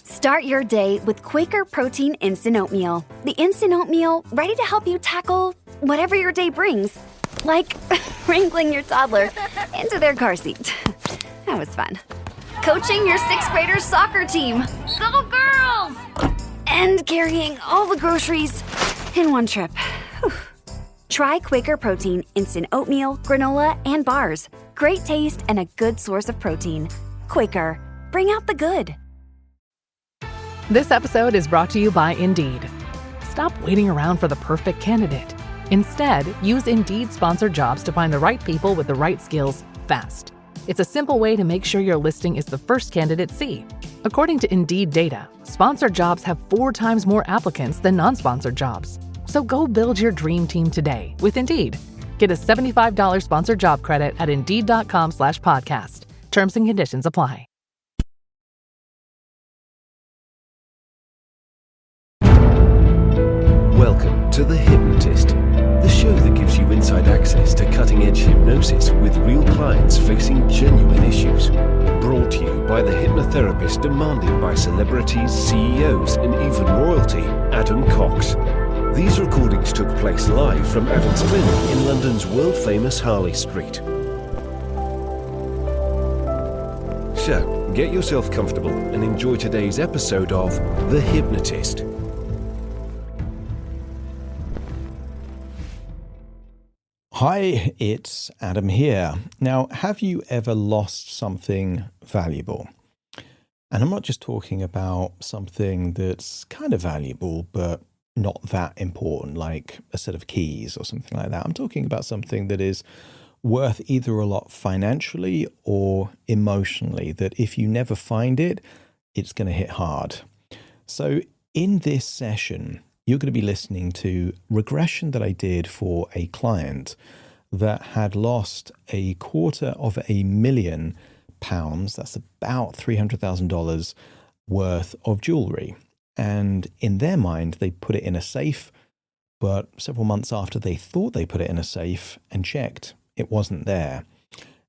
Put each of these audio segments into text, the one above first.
Start your day with Quaker Protein Instant Oatmeal. The instant oatmeal ready to help you tackle whatever your day brings. Like wrangling your toddler into their car seat. That was fun. Coaching your 6th graders soccer team. Go girls! And carrying all the groceries in one trip. Whew. Try Quaker Protein Instant Oatmeal, granola, and bars. Great taste and a good source of protein. Quaker, bring out the good. This episode is brought to you by Indeed. Stop waiting around for the perfect candidate. Instead, use Indeed sponsored jobs to find the right people with the right skills fast. It's a simple way to make sure your listing is the first candidates see. According to Indeed data, sponsored jobs have 4 times more applicants than non-sponsored jobs. So go build your dream team today with Indeed. Get a $75 sponsored job credit at Indeed.com/podcast. Terms and conditions apply. Welcome to The Hypnotist, the show that gives you inside access to cutting-edge hypnosis with real clients facing genuine issues. Brought to you by the hypnotherapist demanded by celebrities, CEOs, and even royalty, Adam Cox. These recordings took place live from Adam's clinic in London's world-famous Harley Street. So, get yourself comfortable and enjoy today's episode of The Hypnotist. Hi, it's Adam here. Now, have you ever lost something valuable? And I'm not just talking about something that's kind of valuable, but not that important, like a set of keys or something like that. I'm talking about something that is worth either a lot financially or emotionally, that if you never find it, it's going to hit hard. So in this session, you're going to be listening to regression that I did for a client that had lost £250,000. That's about $300,000 worth of jewellery. And in their mind, they put it in a safe, but several months after they thought they put it in a safe and checked, it wasn't there.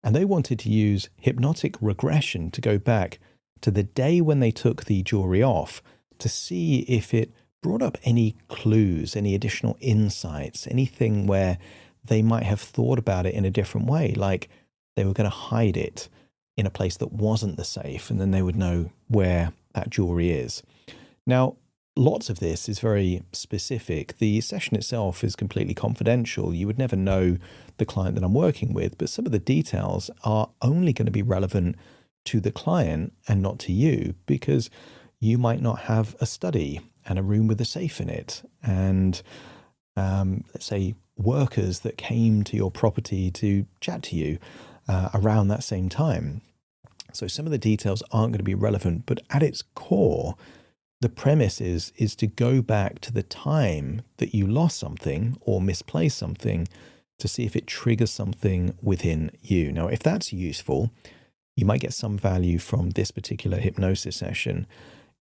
And they wanted to use hypnotic regression to go back to the day when they took the jewellery off to see if it brought up any clues, any additional insights, anything where they might have thought about it in a different way, like they were going to hide it in a place that wasn't the safe, and then they would know where that jewelry is. Now, lots of this is very specific. The session itself is completely confidential. You would never know the client that I'm working with, but some of the details are only going to be relevant to the client and not to you, because you might not have a study and a room with a safe in it, and let's say workers that came to your property to chat to you around that same time. So some of the details aren't going to be relevant, but at its core, the premise is to go back to the time that you lost something or misplaced something to see if it triggers something within you. Now, if that's useful, you might get some value from this particular hypnosis session.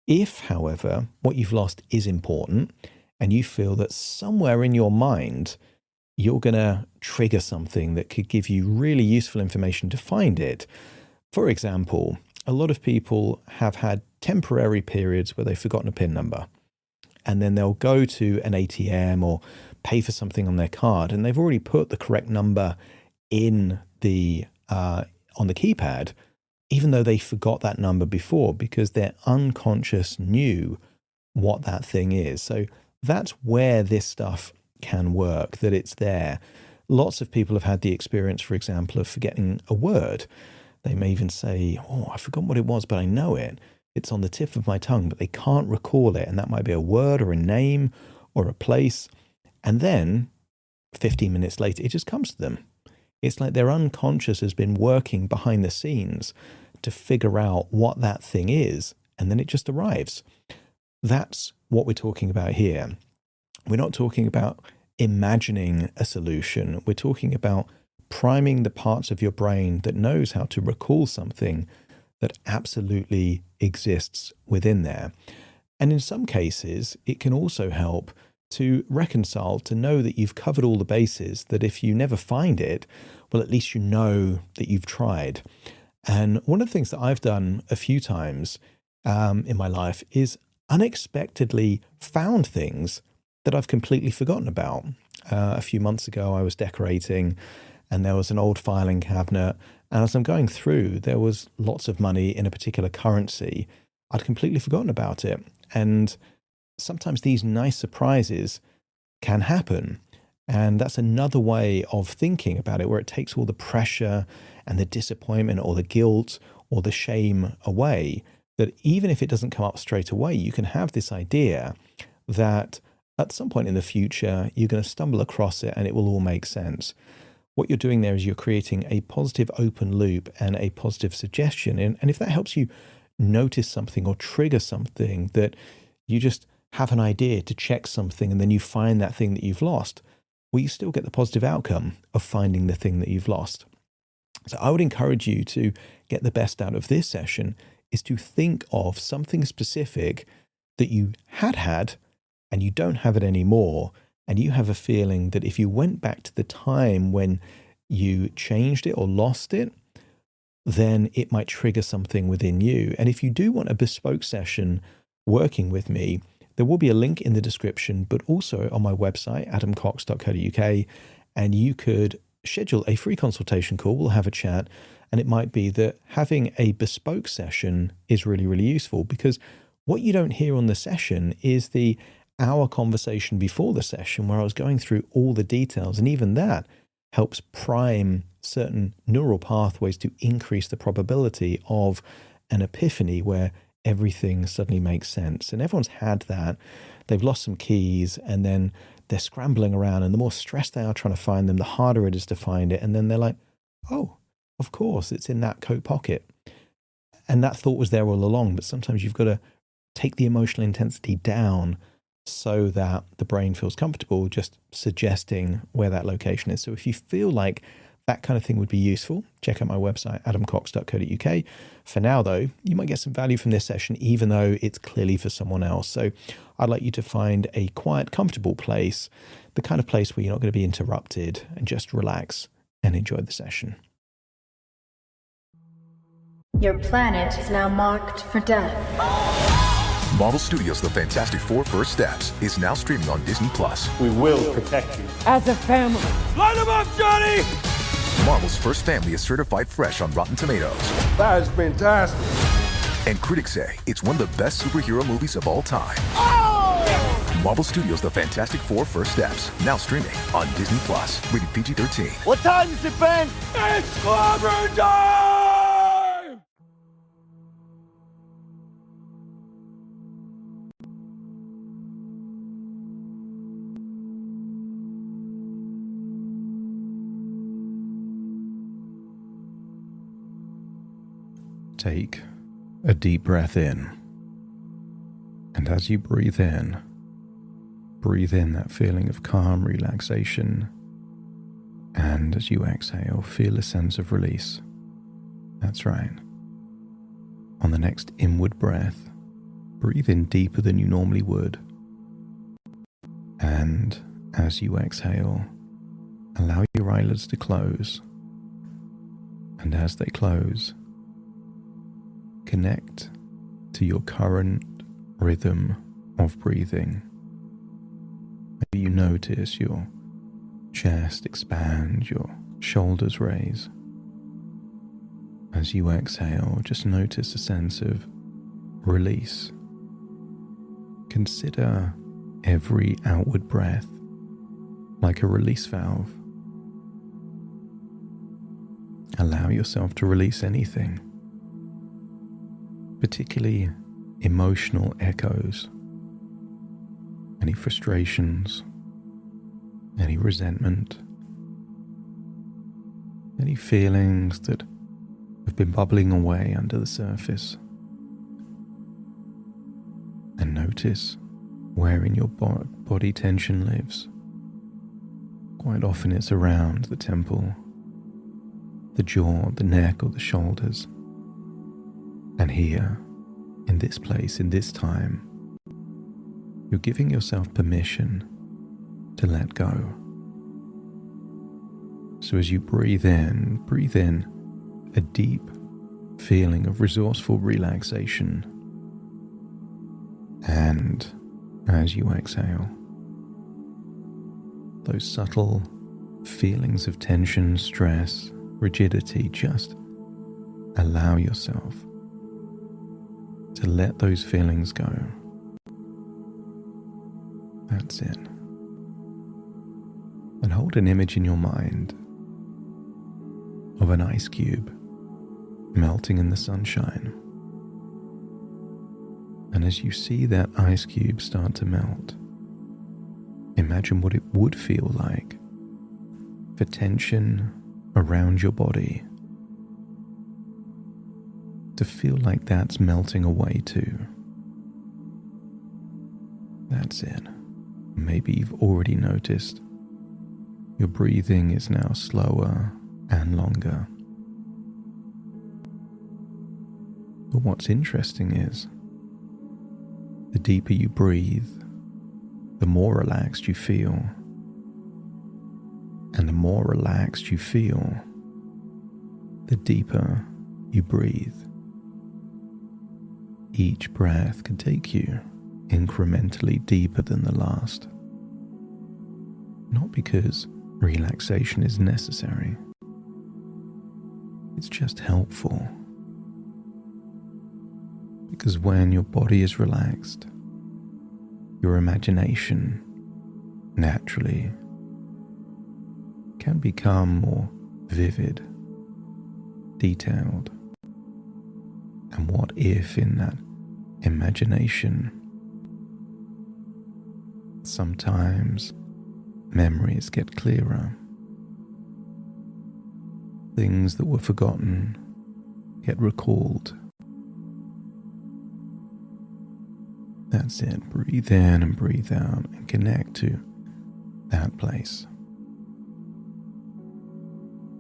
If, however, what you've lost is important and you feel that somewhere in your mind you're going to trigger something that could give you really useful information to find it. For example, a lot of people have had temporary periods where they've forgotten a PIN number, and then they'll go to an ATM or pay for something on their card, and they've already put the correct number in the on the keypad, even though they forgot that number before, because their unconscious knew what that thing is. So that's where this stuff can work, that it's there. Lots of people have had the experience, for example, of forgetting a word. They may even say, oh, I forgot what it was, but I know it. It's on the tip of my tongue, but they can't recall it. And that might be a word or a name or a place. And then 15 minutes later, it just comes to them. It's like their unconscious has been working behind the scenes to figure out what that thing is, and then it just arrives. That's what we're talking about here. We're not talking about imagining a solution. We're talking about priming the parts of your brain that knows how to recall something that absolutely exists within there. And in some cases, it can also help to reconcile, to know that you've covered all the bases, that if you never find it, well, at least you know that you've tried. And one of the things that I've done a few times, in my life is unexpectedly found things that I've completely forgotten about. A few months ago, I was decorating and there was an old filing cabinet. And as I'm going through, there was lots of money in a particular currency. I'd completely forgotten about it. And sometimes these nice surprises can happen. And that's another way of thinking about it, where it takes all the pressure and the disappointment or the guilt or the shame away, that even if it doesn't come up straight away, you can have this idea that at some point in the future, you're going to stumble across it and it will all make sense. What you're doing there is you're creating a positive open loop and a positive suggestion. And if that helps you notice something or trigger something, that you just have an idea to check something and then you find that thing that you've lost, well, you still get the positive outcome of finding the thing that you've lost. So I would encourage you to get the best out of this session is to think of something specific that you had and you don't have it anymore. And you have a feeling that if you went back to the time when you changed it or lost it, then it might trigger something within you. And if you do want a bespoke session working with me, there will be a link in the description, but also on my website, adamcox.co.uk, and you could schedule a free consultation call. We'll have a chat, and it might be that having a bespoke session is really, really useful, because what you don't hear on the session is the hour conversation before the session where I was going through all the details, and even that helps prime certain neural pathways to increase the probability of an epiphany where everything suddenly makes sense. And everyone's had that. They've lost some keys and then they're scrambling around, and the more stressed they are trying to find them, the harder it is to find it. And then they're like, oh, of course, it's in that coat pocket. And that thought was there all along. But sometimes you've got to take the emotional intensity down so that the brain feels comfortable just suggesting where that location is. So if you feel like that kind of thing would be useful, check out my website, adamcox.co.uk. For now, though, you might get some value from this session, even though it's clearly for someone else. So I'd like you to find a quiet, comfortable place, the kind of place where you're not going to be interrupted, and just relax and enjoy the session. Your planet is now marked for death. Marvel Studios' The Fantastic Four First Steps is now streaming on Disney+. We will protect you. As a family. Light him up, Johnny! Marvel's first family is certified fresh on Rotten Tomatoes. That is fantastic. And critics say it's one of the best superhero movies of all time. Oh! Marvel Studios' The Fantastic Four First Steps, now streaming on Disney+. Rated PG-13. What time is it, Ben? It's clobber time! Take a deep breath in. And as you breathe in that feeling of calm relaxation. And as you exhale, feel a sense of release. That's right. On the next inward breath, breathe in deeper than you normally would. And as you exhale, allow your eyelids to close. And as they close, connect to your current rhythm of breathing. Maybe you notice your chest expand, your shoulders raise. As you exhale, just notice a sense of release. Consider every outward breath like a release valve. Allow yourself to release anything, particularly emotional echoes, any frustrations, any resentment, any feelings that have been bubbling away under the surface. And notice where in your body tension lives. Quite often it's around the temple, the jaw, the neck, or the shoulders. And here, in this place, in this time, you're giving yourself permission to let go. So as you breathe in a deep feeling of resourceful relaxation. And as you exhale, those subtle feelings of tension, stress, rigidity, just allow yourself to let those feelings go. That's it. And hold an image in your mind of an ice cube melting in the sunshine. And as you see that ice cube start to melt, imagine what it would feel like for tension around your body to feel like that's melting away too. That's it. Maybe you've already noticed your breathing is now slower and longer. But what's interesting is, the deeper you breathe, the more relaxed you feel. And the more relaxed you feel, the deeper you breathe. Each breath can take you incrementally deeper than the last. Not because relaxation is necessary. It's just helpful. Because when your body is relaxed, your imagination naturally can become more vivid, detailed. And what if in that imagination, sometimes memories get clearer. Things that were forgotten get recalled. That's it. Breathe in and breathe out and connect to that place.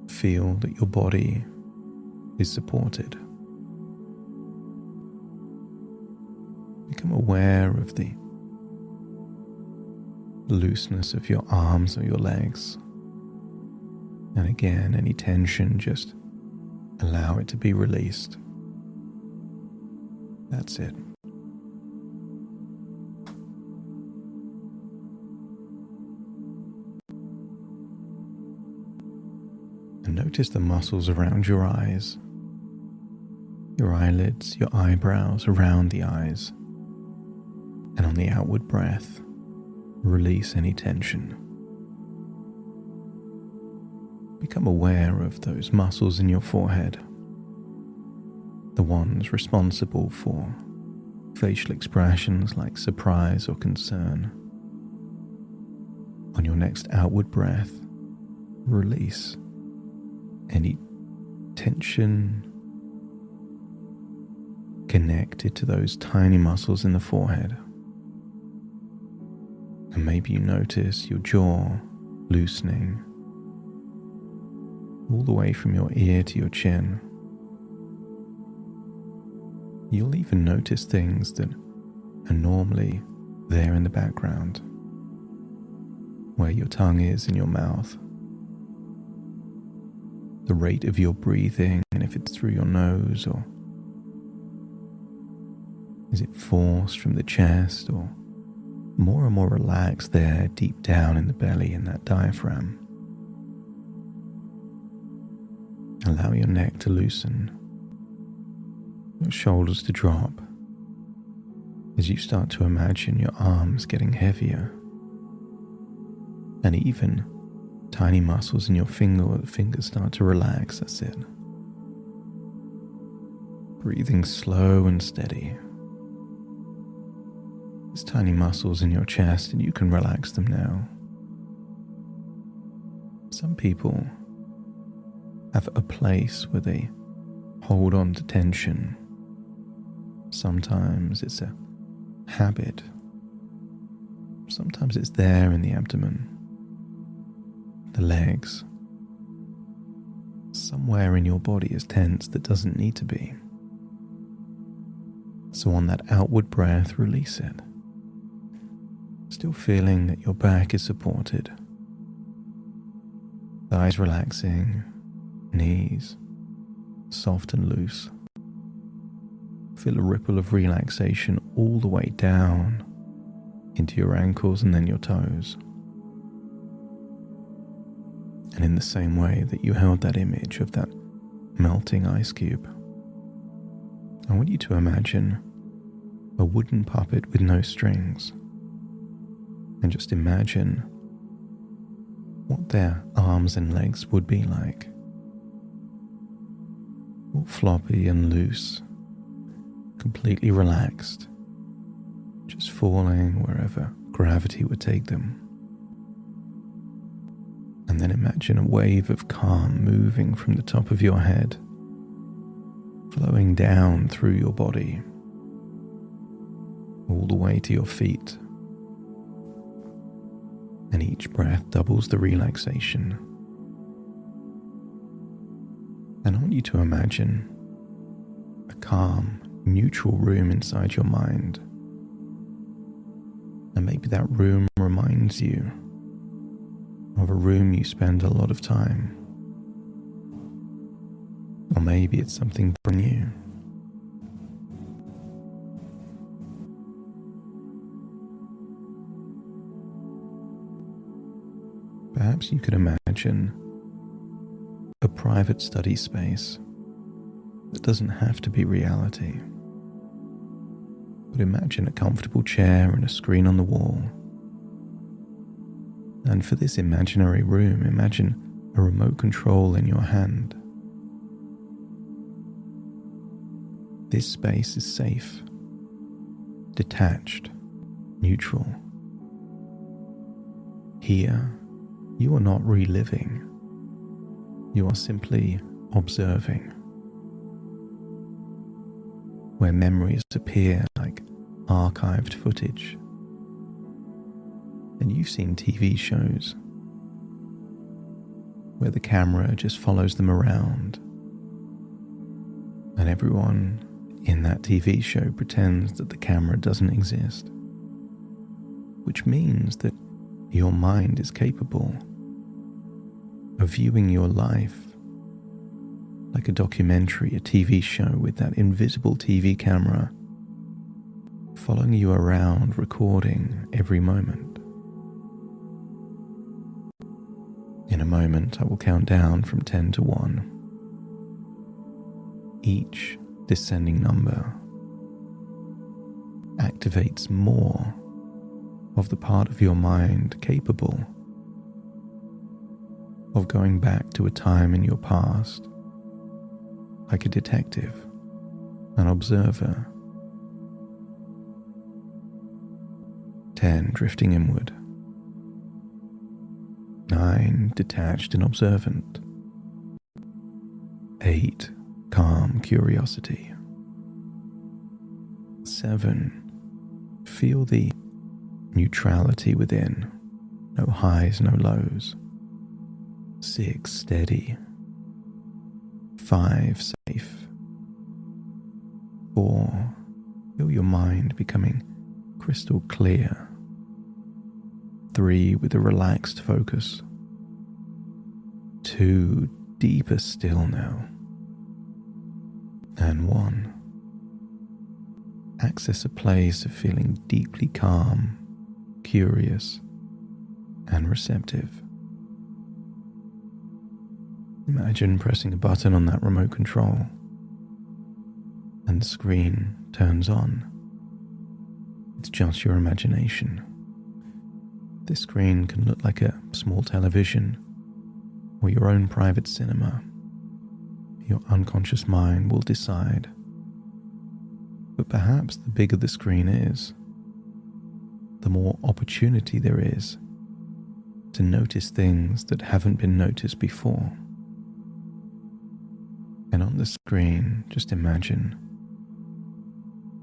Feel that your body is supported. Become aware of the looseness of your arms or your legs. And again, any tension, just allow it to be released. That's it. And notice the muscles around your eyes, your eyelids, your eyebrows, around the eyes. And on the outward breath, release any tension. Become aware of those muscles in your forehead, the ones responsible for facial expressions like surprise or concern. On your next outward breath, release any tension connected to those tiny muscles in the forehead. And maybe you notice your jaw loosening all the way from your ear to your chin. You'll even notice things that are normally there in the background, where your tongue is in your mouth, the rate of your breathing, and if it's through your nose or is it forced from the chest or more and more relaxed there deep down in the belly in that diaphragm. Allow your neck to loosen, your shoulders to drop as you start to imagine your arms getting heavier and even tiny muscles in your fingers start to relax. That's it. Breathing slow and steady. There's tiny muscles in your chest and you can relax them now. Some people have a place where they hold on to tension. Sometimes it's a habit. Sometimes it's there in the abdomen, the legs. Somewhere in your body is tense that doesn't need to be. So on that outward breath, release it. Still feeling that your back is supported. Thighs relaxing, knees soft and loose. Feel a ripple of relaxation all the way down into your ankles and then your toes. And in the same way that you held that image of that melting ice cube, I want you to imagine a wooden puppet with no strings, and just imagine what their arms and legs would be like. All floppy and loose, completely relaxed, just falling wherever gravity would take them. And then imagine a wave of calm moving from the top of your head, flowing down through your body, all the way to your feet. And each breath doubles the relaxation. And I want you to imagine a calm, neutral room inside your mind. And maybe that room reminds you of a room you spend a lot of time. Or maybe it's something brand new. Perhaps you could imagine a private study space that doesn't have to be reality. But imagine a comfortable chair and a screen on the wall. And for this imaginary room, imagine a remote control in your hand. This space is safe, detached, neutral. Here, you are not reliving. You are simply observing. Where memories appear like archived footage. And you've seen TV shows where the camera just follows them around, and everyone in that TV show pretends that the camera doesn't exist, which means that your mind is capable of viewing your life like a documentary, a TV show with that invisible TV camera following you around, recording every moment. In a moment, I will count down from 10 to 1. Each descending number activates more of the part of your mind capable of going back to a time in your past, like a detective, an observer. 10, drifting inward. 9, detached and observant. 8, calm curiosity. 7, feel the neutrality within, no highs, no lows. 6, steady. 5, safe. 4, feel your mind becoming crystal clear. 3, with a relaxed focus. 2, deeper still now. And 1, access a place of feeling deeply calm, curious, and receptive. Imagine pressing a button on that remote control, and the screen turns on. It's just your imagination. This screen can look like a small television or your own private cinema. Your unconscious mind will decide. But perhaps the bigger the screen is, the more opportunity there is to notice things that haven't been noticed before. And on the screen, just imagine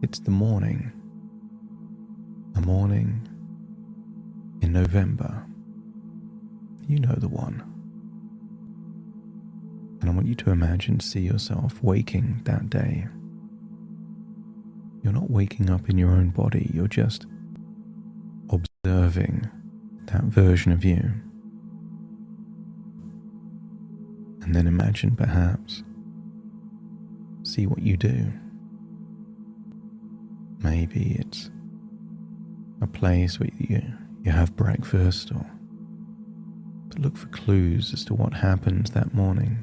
it's the morning. A morning in November. You know the one. And I want you to see yourself waking that day. You're not waking up in your own body, you're just observing that version of you. And then imagine perhaps, see what you do. Maybe it's a place where you have breakfast, or to look for clues as to what happened that morning.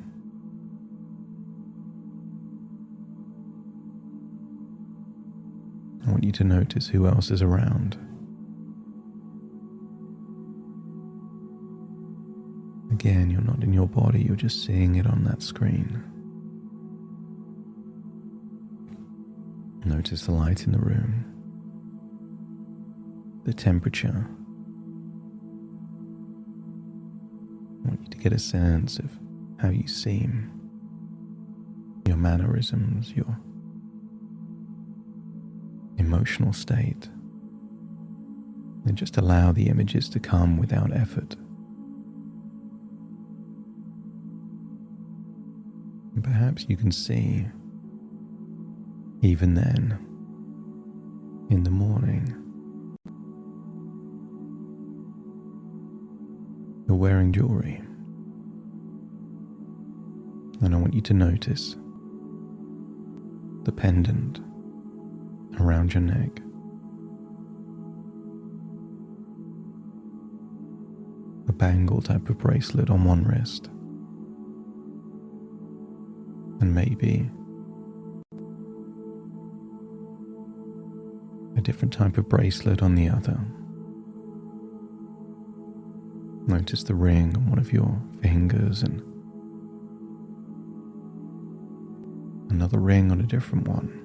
I want you to notice who else is around. Again, you're not in your body, you're just seeing it on that screen. Notice the light in the room, the temperature. I want you to get a sense of how you seem, your mannerisms, your emotional state. And just allow the images to come without effort. And perhaps you can see, even then, in the morning, you're wearing jewellery. And I want you to notice the pendant around your neck. A bangle type of bracelet on one wrist. And maybe a different type of bracelet on the other. Notice the ring on one of your fingers and another ring on a different one.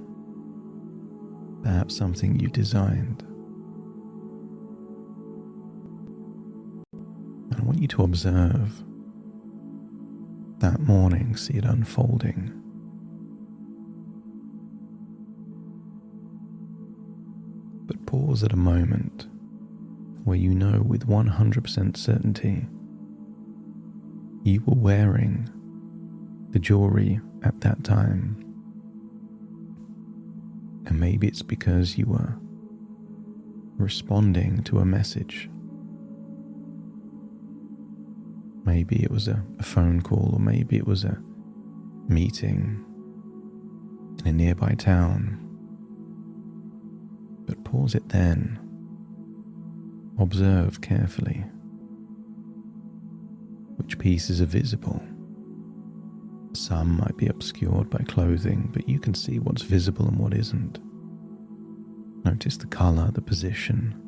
Perhaps something you designed. And I want you to observe that morning, see it unfolding. But pause at a moment where you know with 100% certainty you were wearing the jewellery at that time. And maybe it's because you were responding to a message. Maybe it was a phone call, or maybe it was a meeting in a nearby town. But pause it then. Observe carefully which pieces are visible. Some might be obscured by clothing, but you can see what's visible and what isn't. Notice the colour, the position.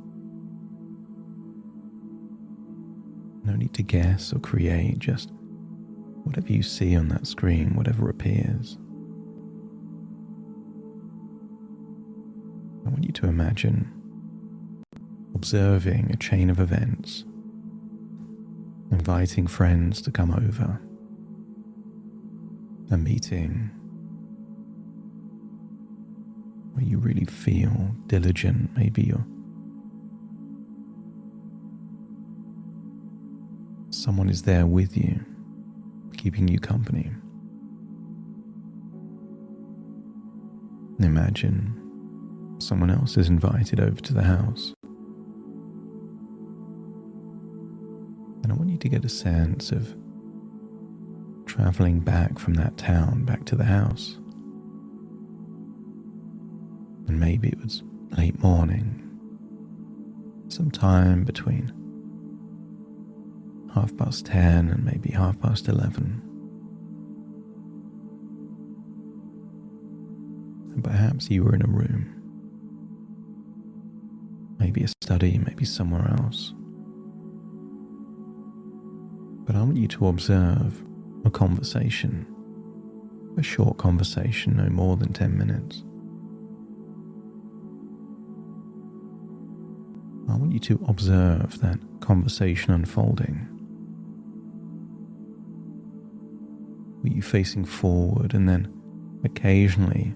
No need to guess or create, just whatever you see on that screen, whatever appears. I want you to imagine observing a chain of events, inviting friends to come over, a meeting where you really feel diligent. Maybe someone is there with you, keeping you company. Imagine someone else is invited over to the house. And I want you to get a sense of traveling back from that town, back to the house. And maybe it was late morning, sometime between 10:30 and maybe 11:30. And perhaps you were in a room, maybe a study, maybe somewhere else. But I want you to observe a conversation, a short conversation, no more than 10 minutes. I want you to observe that conversation unfolding. Were you facing forward and then occasionally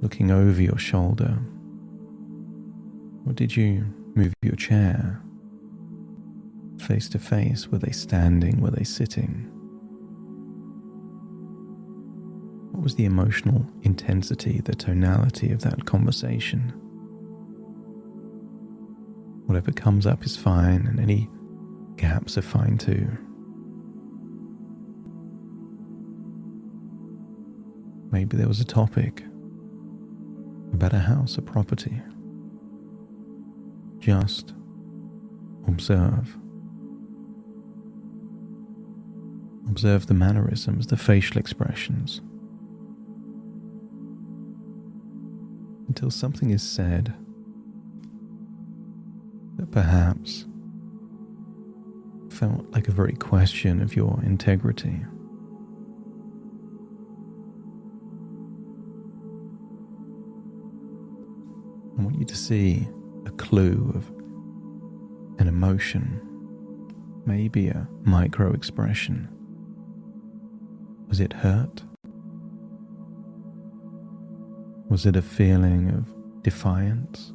looking over your shoulder? Or did you move your chair face to face? Were they standing? Were they sitting? What was the emotional intensity, the tonality of that conversation? Whatever comes up is fine, and any gaps are fine too. Maybe there was a topic, about a house or property. Just observe. Observe the mannerisms, the facial expressions, until something is said that perhaps felt like a very question of your integrity. I want you to see a clue of an emotion, maybe a micro expression. Was it hurt? Was it a feeling of defiance?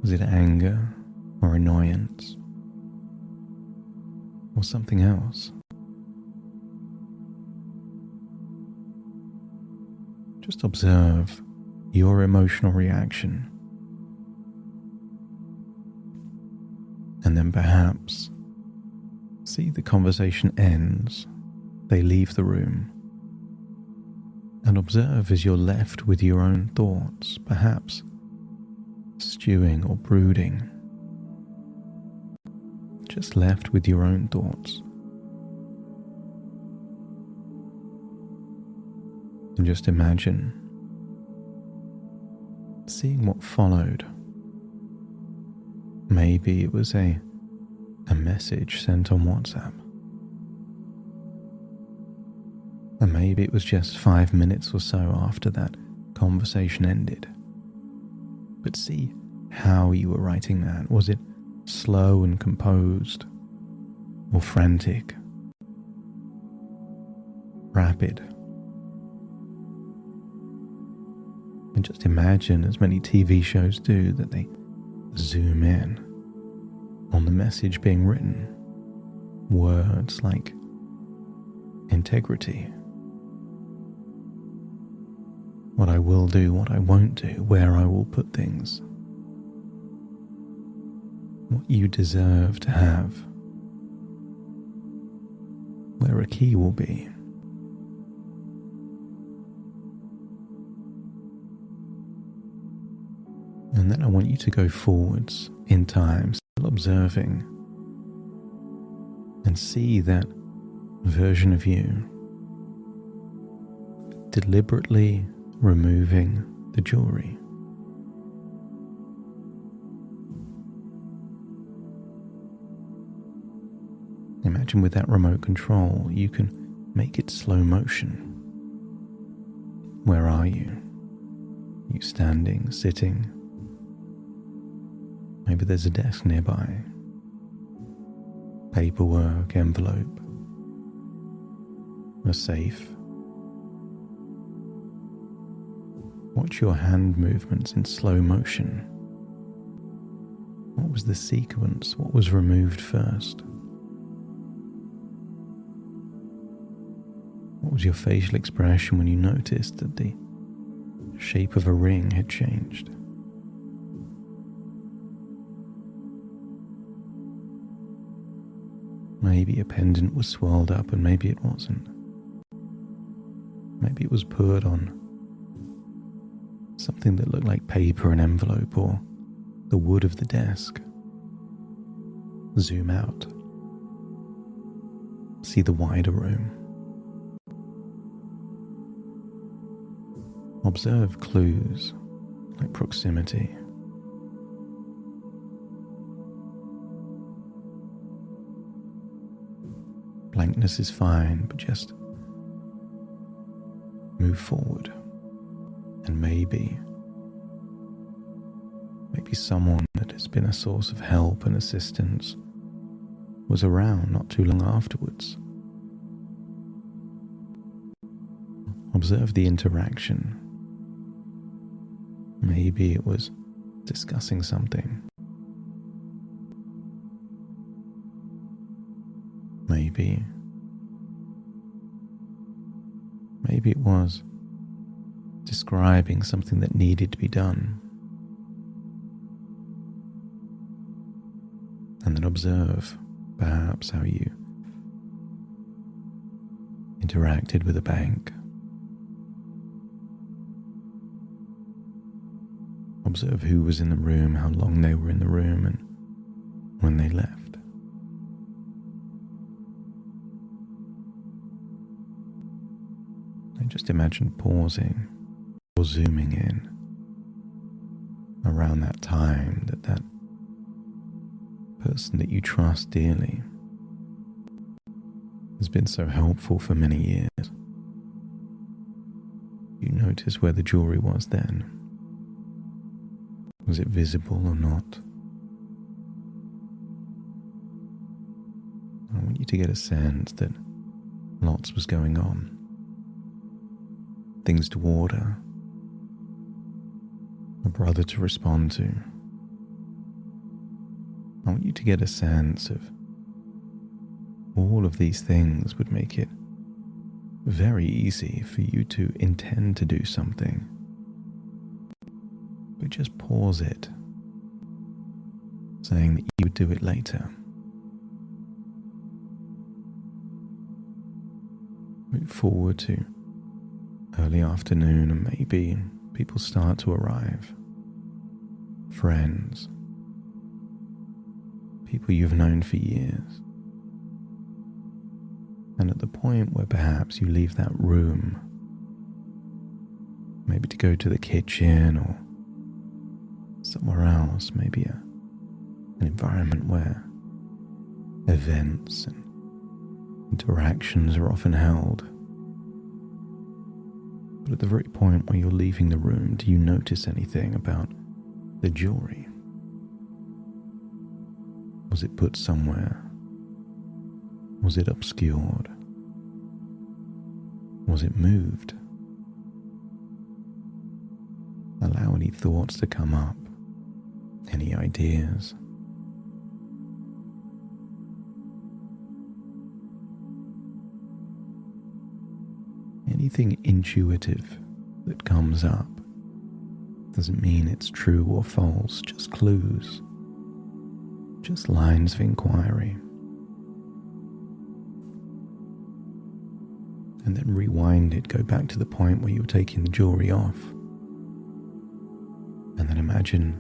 Was it anger or annoyance? Or something else? Just observe your emotional reaction. And then perhaps see the conversation ends, they leave the room, and observe as you're left with your own thoughts, perhaps stewing or brooding, just left with your own thoughts. And just imagine seeing what followed. Maybe it was a message sent on WhatsApp. And maybe it was just 5 minutes or so after that conversation ended. But see how you were writing that. Was it slow and composed, or frantic, rapid? And just imagine, as many TV shows do, that they zoom in on the message being written. Words like integrity, what I will do, what I won't do, where I will put things, what you deserve to have, where a key will be. And then I want you to go forwards in time, still observing, and see that version of you deliberately removing the jewelry. Imagine with that remote control, you can make it slow motion. Where are you? Are you standing, sitting? Maybe there's a desk nearby. Paperwork, envelope, a safe. Watch your hand movements in slow motion. What was the sequence? What was removed first? What was your facial expression when you noticed that the shape of a ring had changed? Maybe a pendant was swirled up and maybe it wasn't. Maybe it was put on something that looked like paper, an envelope, or the wood of the desk. Zoom out. See the wider room. Observe clues like proximity. Blankness is fine, but just move forward. And maybe someone that has been a source of help and assistance was around not too long afterwards. Observe the interaction. Maybe it was discussing something. Maybe it was describing something that needed to be done. And then observe perhaps how you interacted with a bank, observe who was in the room, how long they were in the room, and when they left. And just imagine pausing or zooming in around that time that person that you trust dearly has been so helpful for many years. You notice where the jewellery was then. Was it visible or not? I want you to get a sense that lots was going on. Things to order, a brother to respond to. I want you to get a sense of all of these things would make it very easy for you to intend to do something, but just pause it, saying that you would do it later. Move forward to early afternoon, and maybe people start to arrive. Friends, people you've known for years. And at the point where perhaps you leave that room, maybe to go to the kitchen or somewhere else, maybe an environment where events and interactions are often held. But at the very point where you're leaving the room, do you notice anything about the jewellery? Was it put somewhere? Was it obscured? Was it moved? Allow any thoughts to come up, any ideas. Anything intuitive that comes up doesn't mean it's true or false, just clues, just lines of inquiry. And then rewind it, go back to the point where you're taking the jewellery off. And then imagine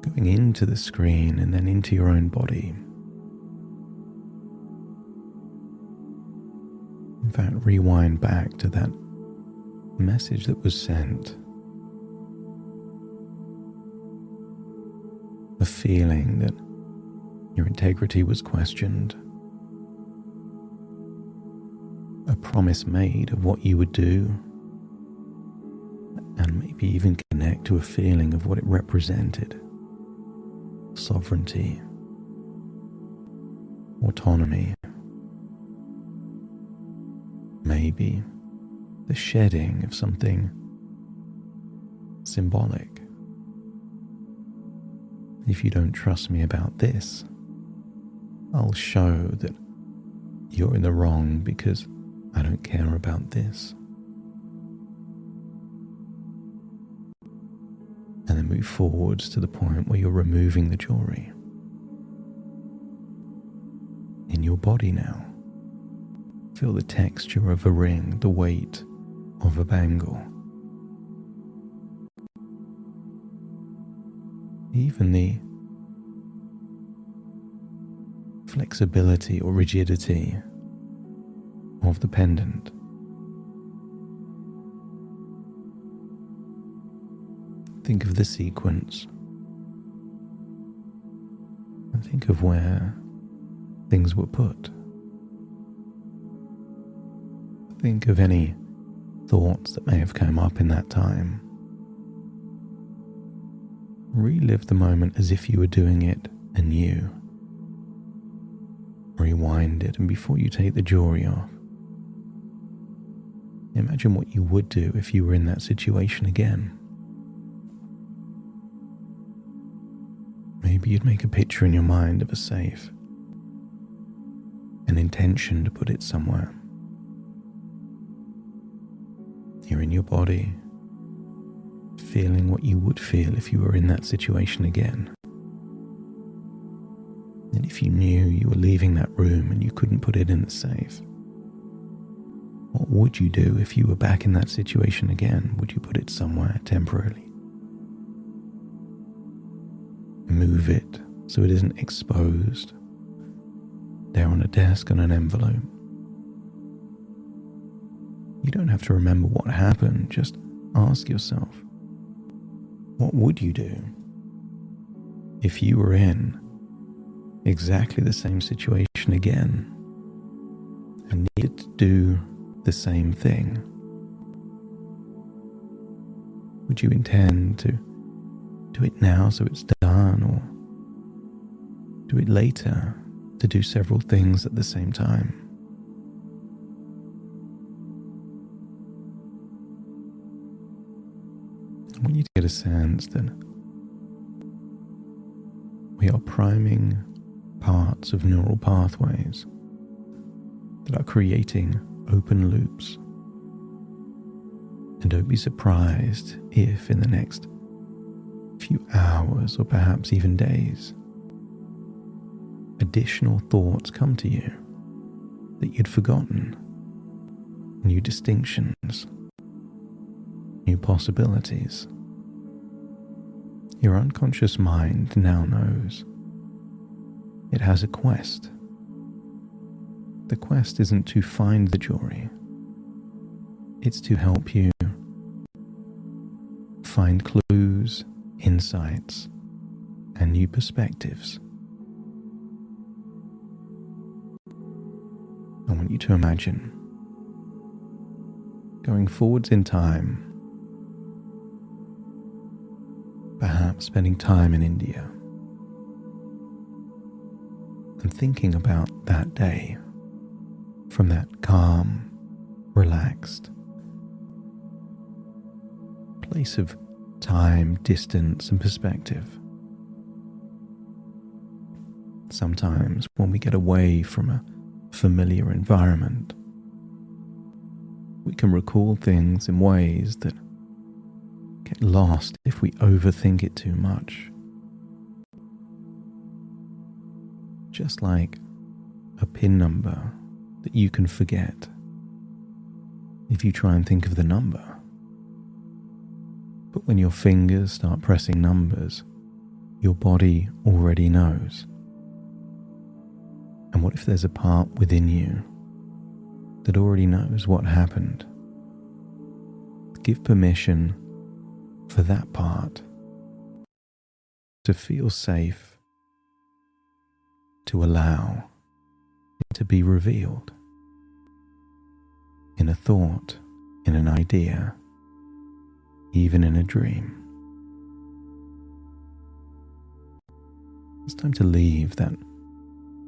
going into the screen and then into your own body. In fact, rewind back to that message that was sent. A feeling that your integrity was questioned. A promise made of what you would do. And maybe even connect to a feeling of what it represented. Sovereignty. Autonomy. Maybe the shedding of something symbolic. If you don't trust me about this, I'll show that you're in the wrong because I don't care about this. And then move forwards to the point where you're removing the jewellery. In your body now. Feel the texture of a ring, the weight of a bangle. Even the flexibility or rigidity of the pendant. Think of the sequence. And think of where things were put. Think of any thoughts that may have come up in that time. Relive the moment as if you were doing it anew. Rewind it, and before you take the jewellery off, imagine what you would do if you were in that situation again. Maybe you'd make a picture in your mind of a safe, an intention to put it somewhere. You're in your body, feeling what you would feel if you were in that situation again. And if you knew you were leaving that room and you couldn't put it in the safe, What would you do if you were back in that situation again? Would you put it somewhere temporarily? Move it so it isn't exposed there on a desk on an envelope. You don't have to remember what happened. Just ask yourself, what would you do if you were in exactly the same situation again and needed to do the same thing? Would you intend to do it now so it's done, or do it later to do several things at the same time? I want you to get a sense that we are priming parts of neural pathways that are creating open loops. And don't be surprised if in the next few hours, or perhaps even days, additional thoughts come to you that you'd forgotten. New distinctions, new possibilities. Your unconscious mind now knows it has a quest. The quest isn't to find the jewelry. It's to help you find clues, insights, and new perspectives. I want you to imagine going forwards in time, perhaps spending time in India, and thinking about that day from that calm, relaxed place of time, distance, and perspective. Sometimes when we get away from a familiar environment, we can recall things in ways that get lost if we overthink it too much. Just like a PIN number that you can forget if you try and think of the number. But when your fingers start pressing numbers, your body already knows. And what if there's a part within you that already knows what happened? Give permission for that part to feel safe, to allow it to be revealed in a thought, in an idea, even in a dream. It's time to leave that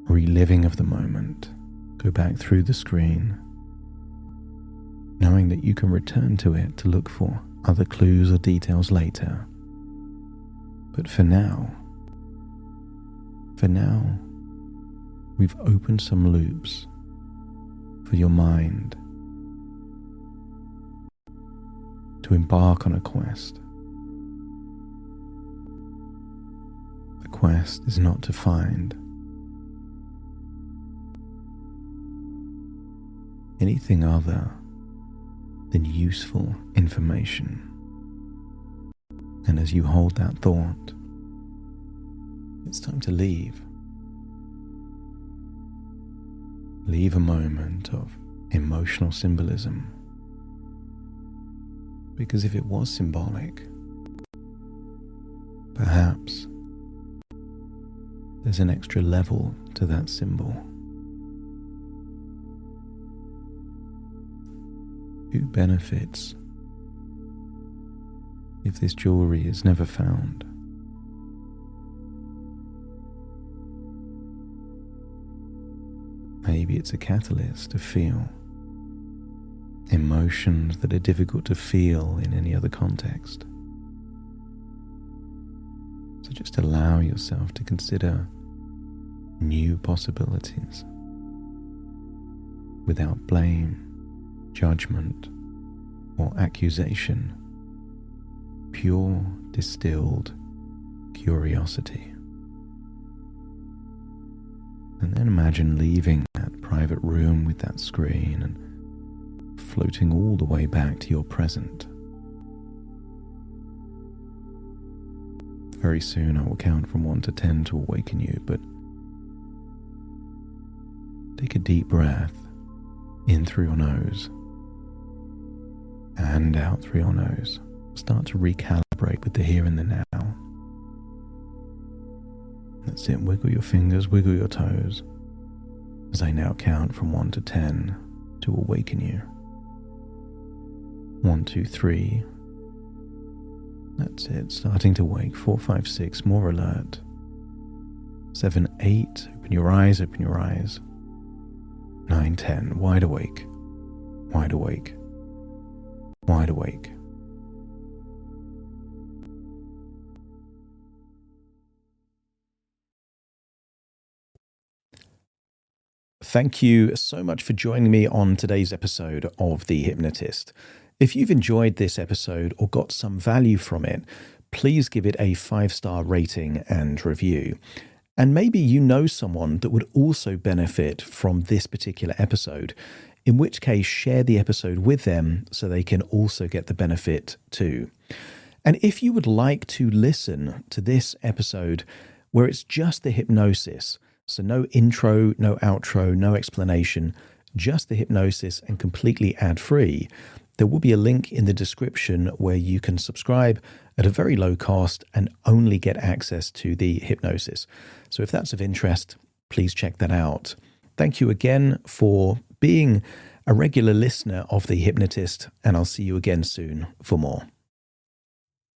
reliving of the moment. Go back through the screen, knowing that you can return to it to look for other clues or details later. But for now, we've opened some loops for your mind to embark on a quest. The quest is not to find anything other than useful information. And as you hold that thought, it's time to leave. Leave a moment of emotional symbolism. Because if it was symbolic, perhaps there's an extra level to that symbol. Who benefits if this jewelry is never found? Maybe it's a catalyst to feel emotions that are difficult to feel in any other context. So just allow yourself to consider new possibilities without blame, judgment, or accusation. Pure, distilled curiosity. And then imagine leaving that private room with that screen and floating all the way back to your present. Very soon I will count from 1 to 10 to awaken you, but take a deep breath in through your nose and out through your nose. Start to recalibrate with the here and the now. That's it. Wiggle your fingers, wiggle your toes as I now count from 1 to 10 to awaken you. 1, 2, 3. That's it. Starting to wake. 4, 5, 6. More alert. 7, 8. Open your eyes, open your eyes. 9, 10. Wide awake. Wide awake. Wide awake. Thank you so much for joining me on today's episode of The Hypnotist. If you've enjoyed this episode or got some value from it, please give it a 5-star rating and review. And maybe you know someone that would also benefit from this particular episode, in which case share the episode with them so they can also get the benefit too. And if you would like to listen to this episode where it's just the hypnosis, so no intro, no outro, no explanation, just the hypnosis and completely ad-free, there will be a link in the description where you can subscribe at a very low cost and only get access to the hypnosis. So if that's of interest, please check that out. Thank you again for being a regular listener of The Hypnotist, and I'll see you again soon for more.